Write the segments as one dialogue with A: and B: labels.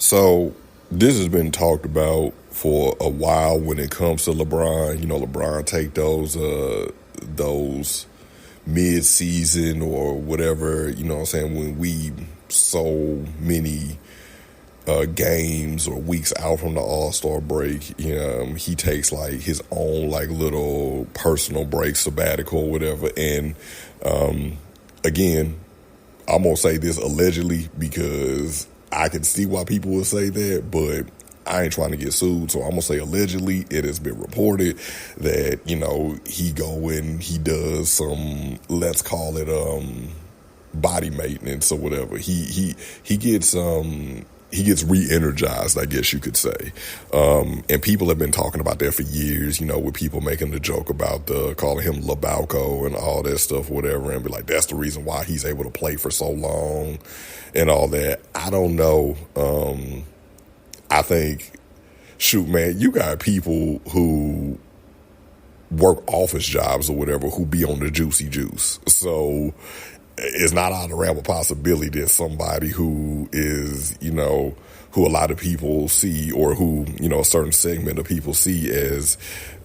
A: So this has been talked about for a while when it comes to LeBron. You know, LeBron take those mid-season or whatever, you know what I'm saying, when we so many games or weeks out from the All-Star break, you know, he takes like his own like little personal break, sabbatical, whatever. And again, I'm gonna say this allegedly because I can see why people would say that, but I ain't trying to get sued, so I'm gonna say allegedly. It has been reported that, you know, he go and he does some, let's call it body maintenance or whatever. He gets re-energized, I guess you could say. And people have been talking about that for years, you know, with people making the joke about calling him LeBalco and all that stuff, whatever, and be like, that's the reason why he's able to play for so long and all that. I don't know. I think, shoot, man, you got people who work office jobs or whatever who be on the juicy juice. So it's not out of the realm of possibility that somebody who is, you know, who a lot of people see, or who, you know, a certain segment of people see as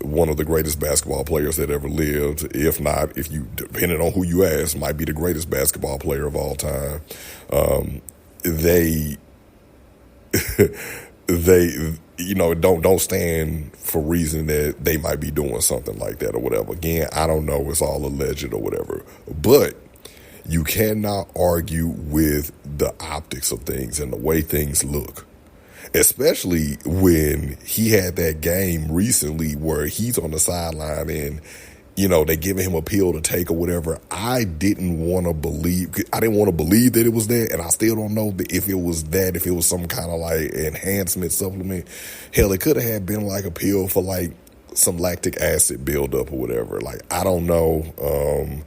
A: one of the greatest basketball players that ever lived, if not, if you, depending on who you ask, might be the greatest basketball player of all time. They, you know, don't stand for reason that they might be doing something like that or whatever. Again, I don't know. It's all alleged or whatever. But you cannot argue with the optics of things and the way things look, especially when he had that game recently where he's on the sideline and, you know, they giving him a pill to take or whatever. I didn't want to believe that it was that, and I still don't know if it was that, if it was some kind of like enhancement supplement. Hell, it could have been like a pill for like some lactic acid buildup or whatever. Like, I don't know.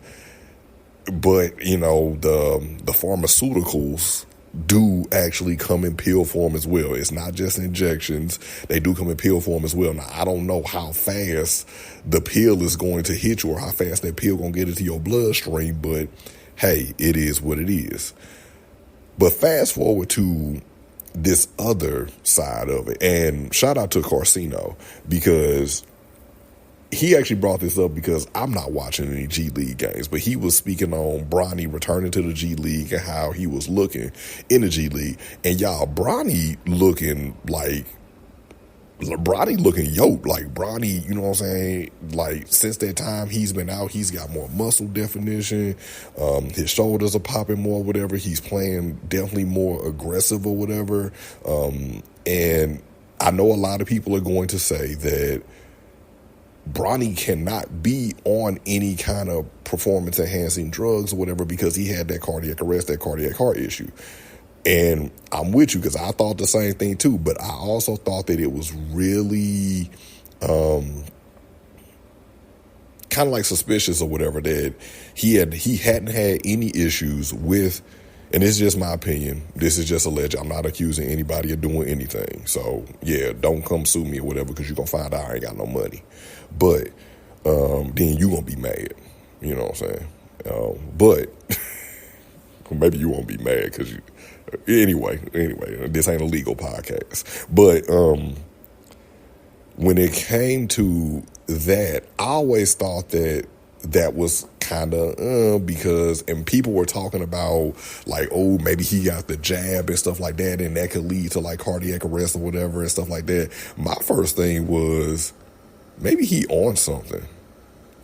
A: But, you know, the pharmaceuticals do actually come in pill form as well. It's not just injections. They do come in pill form as well. Now, I don't know how fast the pill is going to hit you or how fast that pill going to get into your bloodstream, but hey, it is what it is. But fast forward to this other side of it, and shout out to Carcino, because he actually brought this up because I'm not watching any G League games, but he was speaking on Bronny returning to the G League and how he was looking in the G League. And y'all, Bronny looking yoked. Like, Bronny, you know what I'm saying? Like, since that time he's been out, he's got more muscle definition. His shoulders are popping more, whatever. He's playing definitely more aggressive or whatever. And I know a lot of people are going to say that Bronny cannot be on any kind of performance-enhancing drugs or whatever because he had that cardiac arrest, that cardiac heart issue. And I'm with you because I thought the same thing too, but I also thought that it was really kind of like suspicious or whatever that he hadn't had any issues with, and this is just my opinion, this is just alleged, I'm not accusing anybody of doing anything. So yeah, don't come sue me or whatever because you're going to find out I ain't got no money. But then you going to be mad, you know what I'm saying? But maybe you won't be mad because you, anyway, this ain't a legal podcast. But when it came to that, I always thought that was kind of because, and people were talking about like, oh, maybe he got the jab and stuff like that, and that could lead to like cardiac arrest or whatever and stuff like that. My first thing was, maybe he on something,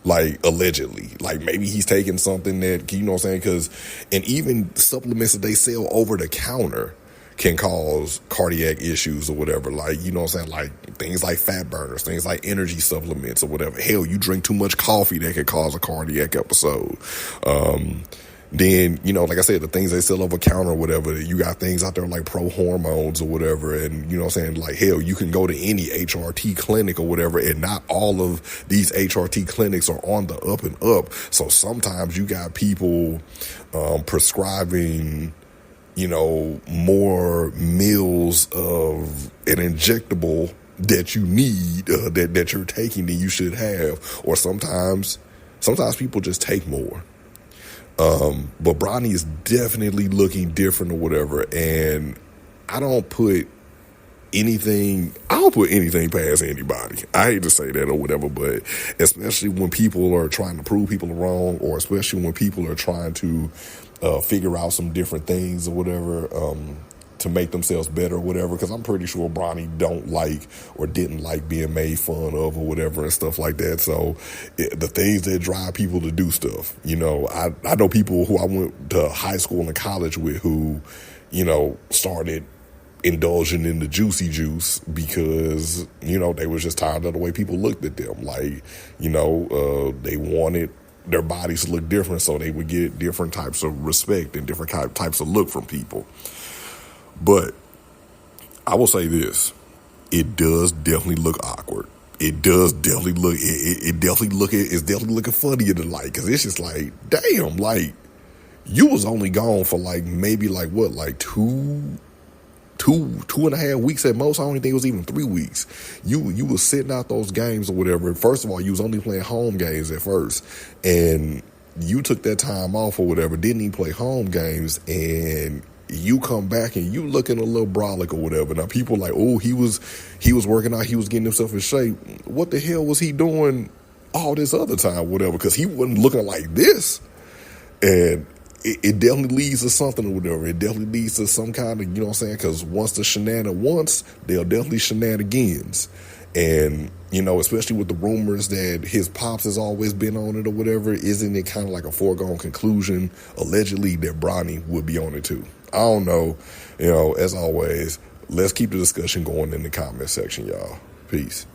A: like allegedly, like maybe he's taking something that, you know what I'm saying? Because, and even supplements that they sell over the counter can cause cardiac issues or whatever. Like, you know what I'm saying? Like things like fat burners, things like energy supplements or whatever. Hell, you drink too much coffee, that could cause a cardiac episode. Then, you know, like I said, the things they sell over counter or whatever, you got things out there like pro hormones or whatever. And, you know what I'm saying? Like, hell, you can go to any HRT clinic or whatever, and not all of these HRT clinics are on the up and up. So sometimes you got people prescribing, you know, more meals of an injectable that you need, that you're taking than you should have. Or sometimes people just take more. But Bronny is definitely looking different or whatever. And I don't put anything, I don't put anything past anybody. I hate to say that or whatever, but especially when people are trying to prove people wrong, or especially when people are trying to figure out some different things or whatever, to make themselves better or whatever, because I'm pretty sure Bronny don't like or didn't like being made fun of or whatever and stuff like that. So the things that drive people to do stuff, you know, I know people who I went to high school and college with who, you know, started indulging in the juicy juice because, you know, they was just tired of the way people looked at them. Like, you know, they wanted their bodies to look different, so they would get different types of respect and different types of look from people. But I will say this, it does definitely look awkward. It does definitely look, it's definitely looking funny in the light, because it's just like, damn, like, you was only gone for like maybe like what, like two and a half weeks at most. I don't even think it was even 3 weeks. You was sitting out those games or whatever. First of all, you was only playing home games at first, and you took that time off or whatever, didn't even play home games, and you come back and you looking a little brolic or whatever. Now people like, oh, he was working out, he was getting himself in shape. What the hell was he doing all this other time, whatever? Because he wasn't looking like this. And it definitely leads to something or whatever. It definitely leads to some kind of, you know what I'm saying? Because once the shenanigans once, they'll definitely shenanigans. And, you know, especially with the rumors that his pops has always been on it or whatever, isn't it kind of like a foregone conclusion, allegedly, that Bronny would be on it too? I don't know. You know, as always, let's keep the discussion going in the comment section, y'all. Peace.